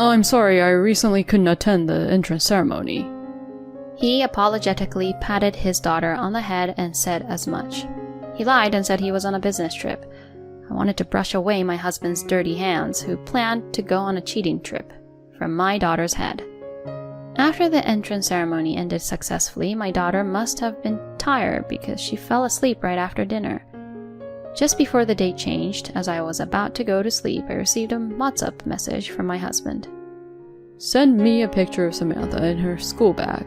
I'm sorry, I recently couldn't attend the entrance ceremony. He apologetically patted his daughter on the head and said as much. He lied and said he was on a business trip. I wanted to brush away my husband's dirty hands, who planned to go on a cheating trip, from my daughter's head. After the entrance ceremony ended successfully, my daughter must have been tired because she fell asleep right after dinner. Just before the date changed, as I was about to go to sleep, I received a WhatsApp message from my husband. Send me a picture of Samantha in her school bag.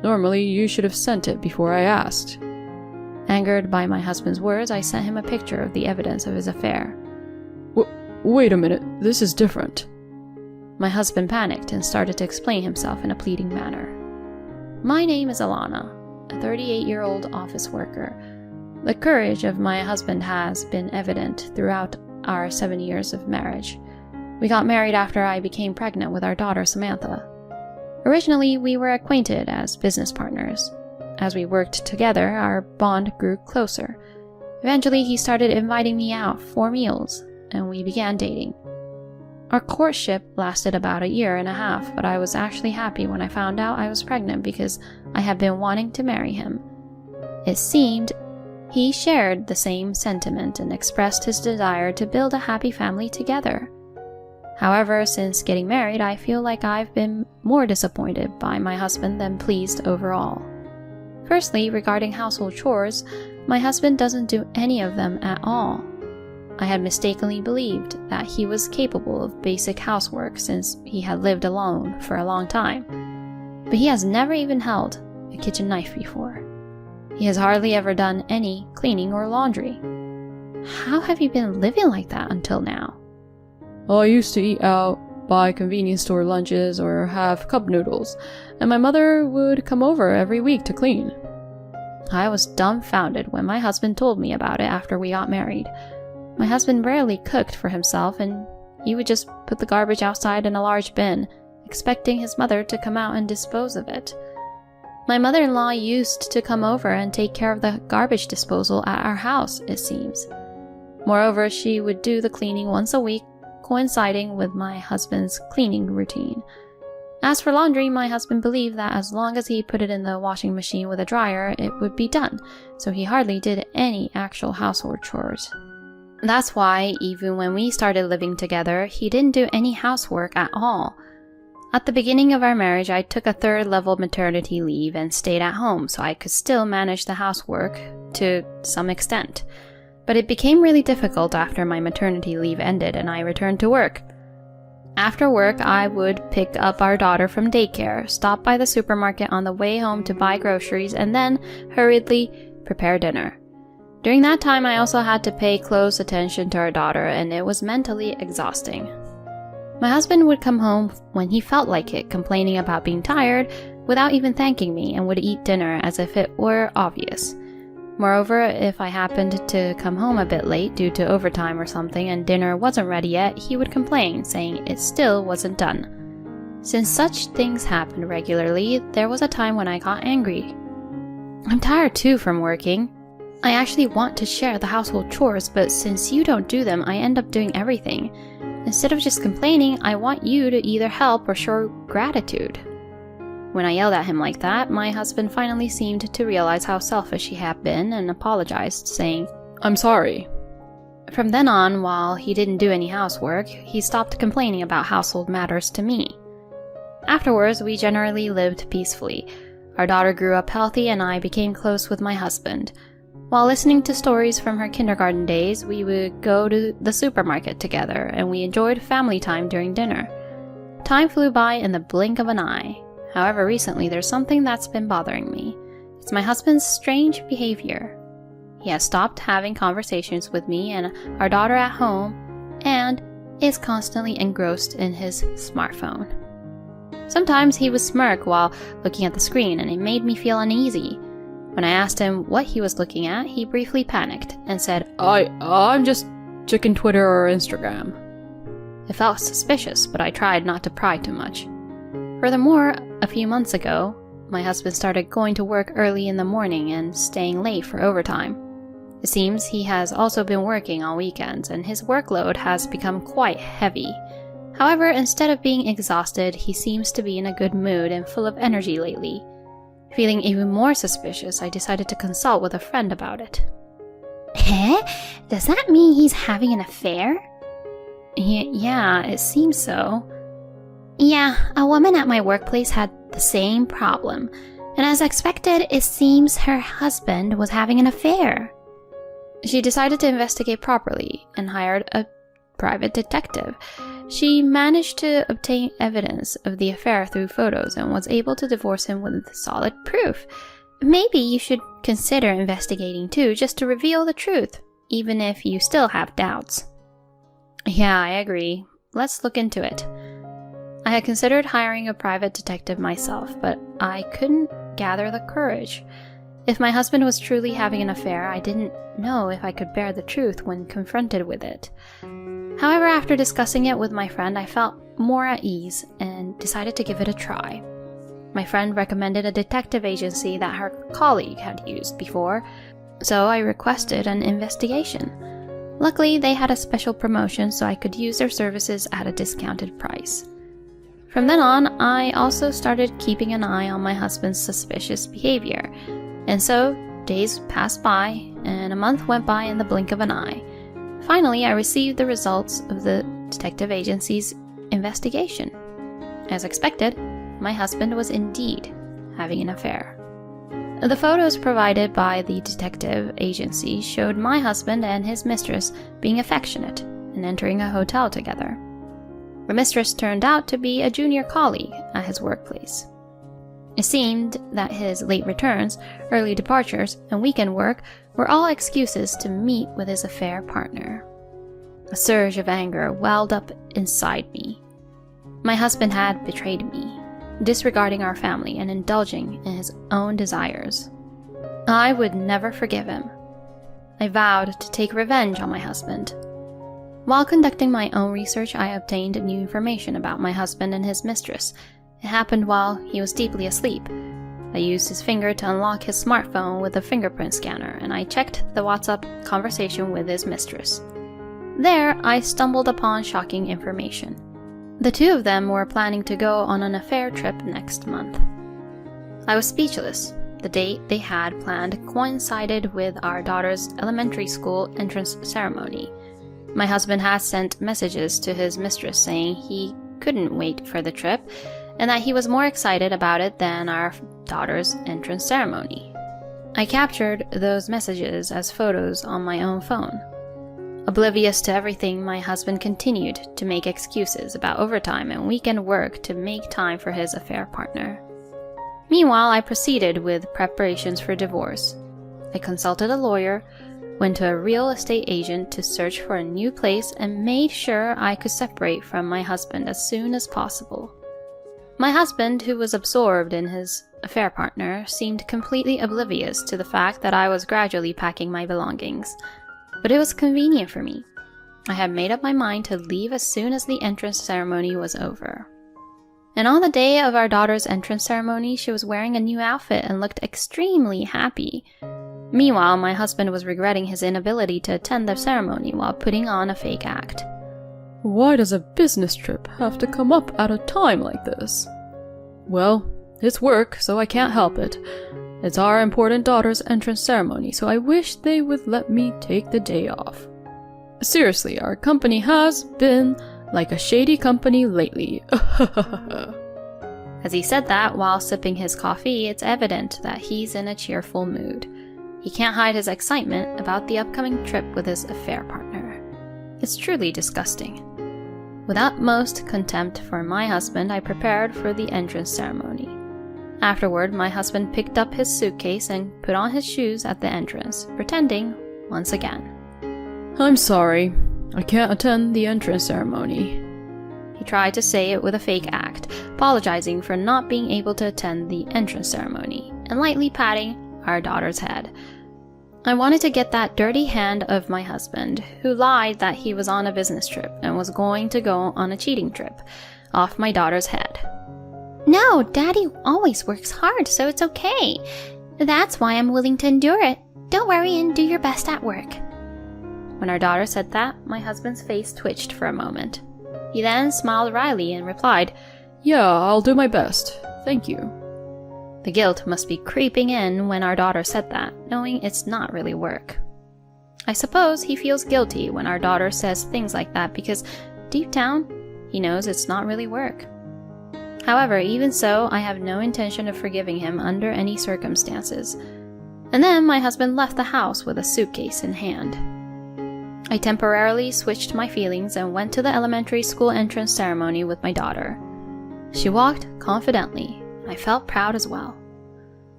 Normally, you should have sent it before I asked. Angered by my husband's words, I sent him a picture of the evidence of his affair. Wait a minute, this is different. My husband panicked and started to explain himself in a pleading manner. My name is Alana, a 38-year-old office worker. The courage of my husband has been evident throughout our 7 years of marriage. We got married after I became pregnant with our daughter Samantha. Originally, we were acquainted as business partners. As we worked together, our bond grew closer. Eventually, he started inviting me out for meals, and we began dating. Our courtship lasted about 1.5 years, but I was actually happy when I found out I was pregnant because I had been wanting to marry him. It seemed he shared the same sentiment and expressed his desire to build a happy family together. However, since getting married, I feel like I've been more disappointed by my husband than pleased overall. Firstly, regarding household chores, my husband doesn't do any of them at all. I had mistakenly believed that he was capable of basic housework since he had lived alone for a long time. But he has never even held a kitchen knife before. He has hardly ever done any cleaning or laundry. How have you been living like that until now? I used to eat out, buy convenience store lunches, or have cup noodles, and my mother would come over every week to clean. I was dumbfounded when my husband told me about it after we got married. My husband rarely cooked for himself, and he would just put the garbage outside in a large bin, expecting his mother to come out and dispose of it. My mother-in-law used to come over and take care of the garbage disposal at our house, it seems. Moreover, she would do the cleaning once a week, coinciding with my husband's cleaning routine. As for laundry, my husband believed that as long as he put it in the washing machine with a dryer, it would be done, so he hardly did any actual household chores. That's why, even when we started living together, he didn't do any housework at all. At the beginning of our marriage, I took a 3rd-level maternity leave and stayed at home so I could still manage the housework to some extent. But it became really difficult after my maternity leave ended and I returned to work. After work, I would pick up our daughter from daycare, stop by the supermarket on the way home to buy groceries, and then hurriedly prepare dinner. During that time, I also had to pay close attention to our daughter, and it was mentally exhausting. My husband would come home when he felt like it, complaining about being tired without even thanking me, and would eat dinner as if it were obvious. Moreover, if I happened to come home a bit late due to overtime or something and dinner wasn't ready yet, he would complain, saying it still wasn't done. Since such things happened regularly, there was a time when I got angry. I'm tired too from working. I actually want to share the household chores, but since you don't do them, I end up doing everything. Instead of just complaining, I want you to either help or show gratitude. When I yelled at him like that, my husband finally seemed to realize how selfish he had been and apologized, saying, I'm sorry. From then on, while he didn't do any housework, he stopped complaining about household matters to me. Afterwards, we generally lived peacefully. Our daughter grew up healthy and I became close with my husband. While listening to stories from her kindergarten days, we would go to the supermarket together and we enjoyed family time during dinner. Time flew by in the blink of an eye. However, recently there's something that's been bothering me. It's my husband's strange behavior. He has stopped having conversations with me and our daughter at home and is constantly engrossed in his smartphone. Sometimes he would smirk while looking at the screen and it made me feel uneasy. When I asked him what he was looking at, he briefly panicked and said, I'm just checking Twitter or Instagram. It felt suspicious, but I tried not to pry too much. Furthermore, a few months ago, my husband started going to work early in the morning and staying late for overtime. It seems he has also been working on weekends, and his workload has become quite heavy. However, instead of being exhausted, he seems to be in a good mood and full of energy lately. Feeling even more suspicious, I decided to consult with a friend about it. Eh? Does that mean he's having an affair? Yeah, it seems so. Yeah, a woman at my workplace had the same problem, and as expected, it seems her husband was having an affair. She decided to investigate properly and hired a private detective. She managed to obtain evidence of the affair through photos and was able to divorce him with solid proof. Maybe you should consider investigating too, just to reveal the truth, even if you still have doubts. Yeah, I agree. Let's look into it. I had considered hiring a private detective myself, but I couldn't gather the courage. If my husband was truly having an affair, I didn't know if I could bear the truth when confronted with it. However, after discussing it with my friend, I felt more at ease and decided to give it a try. My friend recommended a detective agency that her colleague had used before, so I requested an investigation. Luckily, they had a special promotion, so I could use their services at a discounted price. From then on, I also started keeping an eye on my husband's suspicious behavior, and so days passed by, and a month went by in the blink of an eye. Finally, I received the results of the detective agency's investigation. As expected, my husband was indeed having an affair. The photos provided by the detective agency showed my husband and his mistress being affectionate and entering a hotel together. The mistress turned out to be a junior colleague at his workplace. It seemed that his late returns, early departures, and weekend work were all excuses to meet with his affair partner. A surge of anger welled up inside me. My husband had betrayed me, disregarding our family and indulging in his own desires. I would never forgive him. I vowed to take revenge on my husband. While conducting my own research, I obtained new information about my husband and his mistress. It happened while he was deeply asleep. I used his finger to unlock his smartphone with a fingerprint scanner, and I checked the WhatsApp conversation with his mistress. There, I stumbled upon shocking information. The two of them were planning to go on an affair trip next month. I was speechless. The date they had planned coincided with our daughter's elementary school entrance ceremony. My husband had sent messages to his mistress saying he couldn't wait for the trip and that he was more excited about it than our daughter's entrance ceremony. I captured those messages as photos on my own phone. Oblivious to everything, my husband continued to make excuses about overtime and weekend work to make time for his affair partner. Meanwhile, I proceeded with preparations for divorce. I consulted a lawyer, went to a real estate agent to search for a new place, and made sure I could separate from my husband as soon as possible. My husband, who was absorbed in his affair partner, seemed completely oblivious to the fact that I was gradually packing my belongings. But it was convenient for me. I had made up my mind to leave as soon as the entrance ceremony was over. And on the day of our daughter's entrance ceremony, she was wearing a new outfit and looked extremely happy. Meanwhile, my husband was regretting his inability to attend the ceremony while putting on a fake act. Why does a business trip have to come up at a time like this? Well, it's work, so I can't help it. It's our important daughter's entrance ceremony, so I wish they would let me take the day off. Seriously, our company has been like a shady company lately. As he said that while sipping his coffee, it's evident that he's in a cheerful mood. He can't hide his excitement about the upcoming trip with his affair partner. It's truly disgusting. With utmost contempt for my husband, I prepared for the entrance ceremony. Afterward, my husband picked up his suitcase and put on his shoes at the entrance, pretending once again. I'm sorry, I can't attend the entrance ceremony. He tried to say it with a fake act, apologizing for not being able to attend the entrance ceremony, and lightly patting our daughter's head. I wanted to get that dirty hand of my husband, who lied that he was on a business trip and was going to go on a cheating trip, off my daughter's head. No, Daddy always works hard, so it's okay. That's why I'm willing to endure it. Don't worry and do your best at work. When our daughter said that, my husband's face twitched for a moment. He then smiled wryly and replied, Yeah, I'll do my best. Thank you. The guilt must be creeping in when our daughter said that, knowing it's not really work. I suppose he feels guilty when our daughter says things like that because deep down, he knows it's not really work. However, even so, I have no intention of forgiving him under any circumstances. And then my husband left the house with a suitcase in hand. I temporarily switched my feelings and went to the elementary school entrance ceremony with my daughter. She walked confidently. I felt proud as well.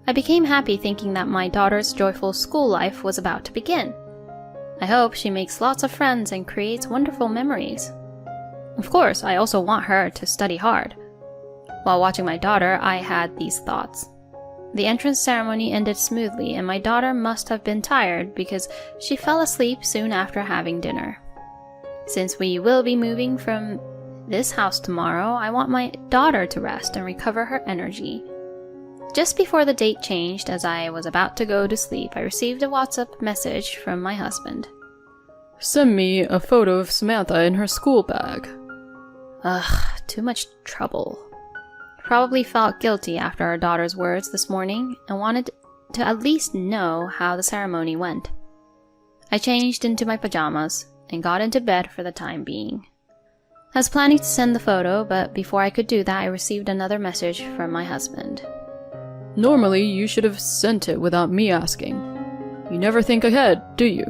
I became happy thinking that my daughter's joyful school life was about to begin. I hope she makes lots of friends and creates wonderful memories. Of course, I also want her to study hard. While watching my daughter, I had these thoughts. The entrance ceremony ended smoothly, and my daughter must have been tired because she fell asleep soon after having dinner. Since we will be moving from this house tomorrow, I want my daughter to rest and recover her energy. Just before the date changed, as I was about to go to sleep, I received a WhatsApp message from my husband. Send me a photo of Samantha in her school bag. Ugh, too much trouble. Probably felt guilty after our daughter's words this morning and wanted to at least know how the ceremony went. I changed into my pajamas and got into bed for the time being. I was planning to send the photo, but before I could do that, I received another message from my husband. Normally, you should have sent it without me asking. You never think ahead, do you?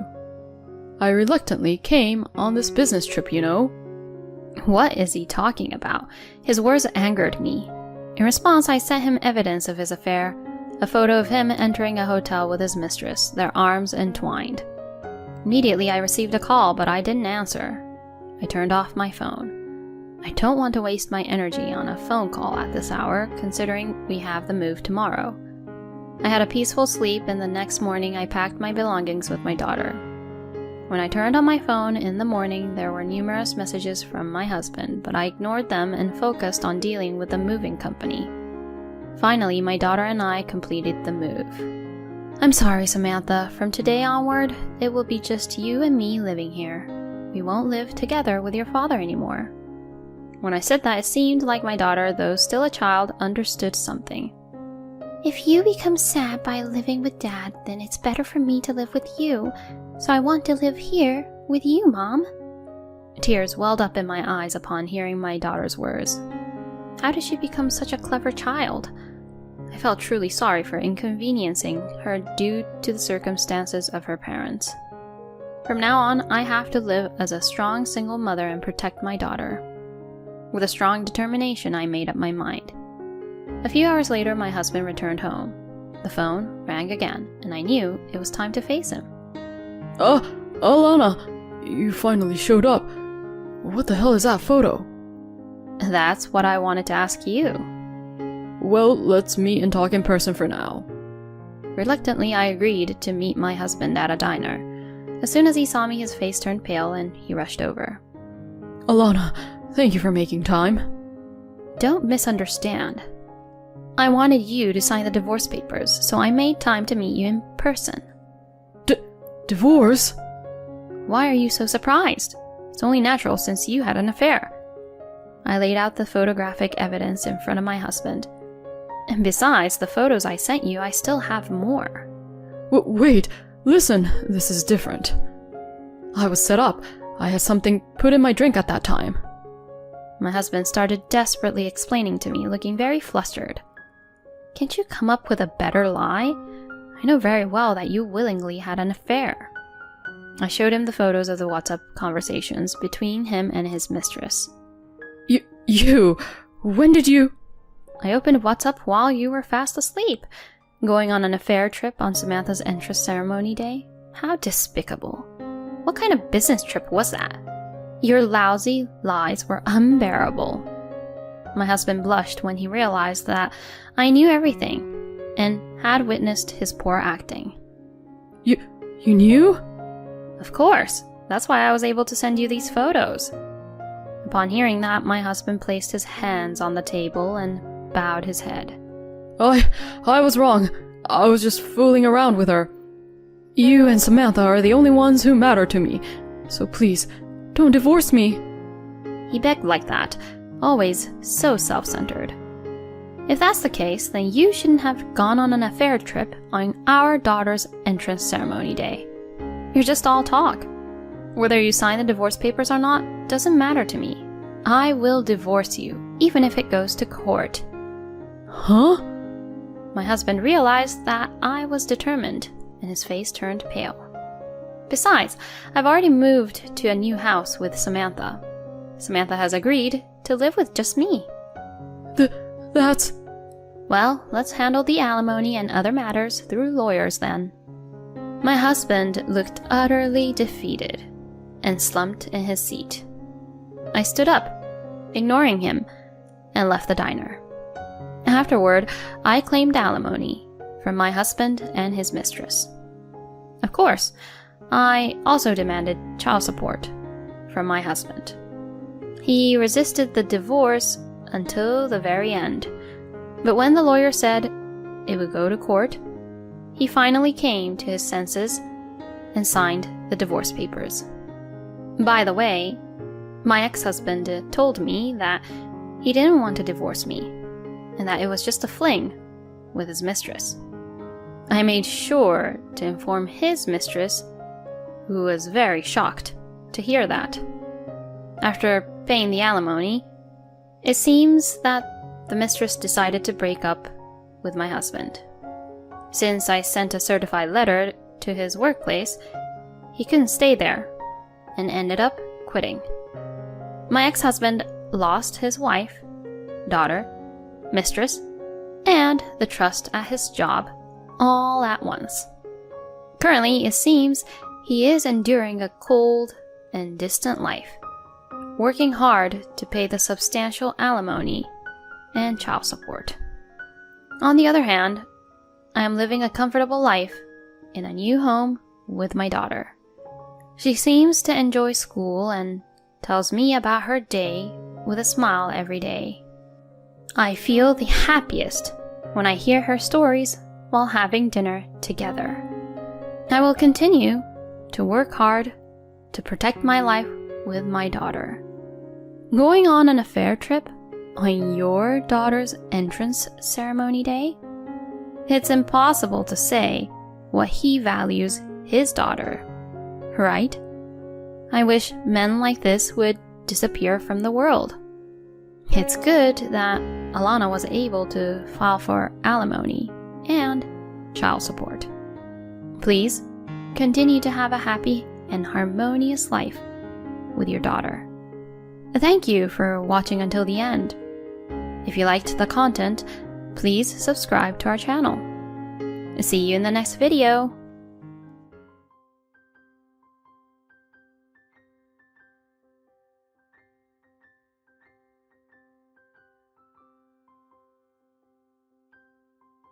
I reluctantly came on this business trip, you know. What is he talking about? His words angered me. In response, I sent him evidence of his affair, a photo of him entering a hotel with his mistress, their arms entwined. Immediately, I received a call, but I didn't answer. I turned off my phone. I don't want to waste my energy on a phone call at this hour, considering we have the move tomorrow. I had a peaceful sleep, and the next morning I packed my belongings with my daughter. When I turned on my phone in the morning, there were numerous messages from my husband, but I ignored them and focused on dealing with the moving company. Finally, my daughter and I completed the move. I'm sorry, Samantha. From today onward, it will be just you and me living here. We won't live together with your father anymore. When I said that, it seemed like my daughter, though still a child, understood something. If you become sad by living with Dad, then it's better for me to live with you. So I want to live here with you, Mom. Tears welled up in my eyes upon hearing my daughter's words. How did she become such a clever child? I felt truly sorry for inconveniencing her due to the circumstances of her parents. From now on, I have to live as a strong single mother and protect my daughter. With a strong determination, I made up my mind. A few hours later, my husband returned home. The phone rang again, and I knew it was time to face him. Alana, you finally showed up. What the hell is that photo? That's what I wanted to ask you. Well, let's meet and talk in person for now. Reluctantly, I agreed to meet my husband at a diner. As soon as he saw me, his face turned pale and he rushed over. Alana, thank you for making time. Don't misunderstand. I wanted you to sign the divorce papers, so I made time to meet you in person. Divorce? Why are you so surprised? It's only natural since you had an affair. I laid out the photographic evidence in front of my husband. And besides the photos I sent you, I still have more. Wait, listen, this is different. I was set up. I had something put in my drink at that time. My husband started desperately explaining to me, looking very flustered. Can't you come up with a better lie? I know very well that you willingly had an affair. I showed him the photos of the WhatsApp conversations between him and his mistress. When did you? I opened WhatsApp while you were fast asleep, going on an affair trip on Samantha's entrance ceremony day. How despicable. What kind of business trip was that? Your lousy lies were unbearable. My husband blushed when he realized that I knew everything and had witnessed his poor acting. You knew? Of course. That's why I was able to send you these photos. Upon hearing that, my husband placed his hands on the table and bowed his head. I was wrong. I was just fooling around with her. You and Samantha are the only ones who matter to me, so please, don't divorce me. He begged like that, always so self-centered. If that's the case, then you shouldn't have gone on an affair trip on our daughter's entrance ceremony day. You're just all talk. Whether you sign the divorce papers or not doesn't matter to me. I will divorce you, even if it goes to court. Huh? My husband realized that I was determined, and his face turned pale. Besides, I've already moved to a new house with Samantha. Samantha has agreed to live with just me. That's... Well, let's handle the alimony and other matters through lawyers then. My husband looked utterly defeated and slumped in his seat. I stood up, ignoring him, and left the diner. Afterward, I claimed alimony from my husband and his mistress. Of course, I also demanded child support from my husband. He resisted the divorce until the very end, but when the lawyer said it would go to court, he finally came to his senses and signed the divorce papers. By the way, my ex-husband told me that he didn't want to divorce me, and that it was just a fling with his mistress. I made sure to inform his mistress, who was very shocked to hear that. After paying the alimony, it seems that the mistress decided to break up with my husband. Since I sent a certified letter to his workplace, he couldn't stay there and ended up quitting. My ex-husband lost his wife, daughter, mistress, and the trust at his job all at once. Currently, it seems he is enduring a cold and distant life, working hard to pay the substantial alimony and child support. On the other hand, I am living a comfortable life in a new home with my daughter. She seems to enjoy school and tells me about her day with a smile every day. I feel the happiest when I hear her stories while having dinner together. I will continue to work hard to protect my life with my daughter. Going on an affair trip on your daughter's entrance ceremony day? It's impossible to say what he values his daughter, right? I wish men like this would disappear from the world. It's good that Alana was able to file for alimony and child support. Please continue to have a happy and harmonious life with your daughter. Thank you for watching until the end. If you liked the content, please subscribe to our channel. See you in the next video.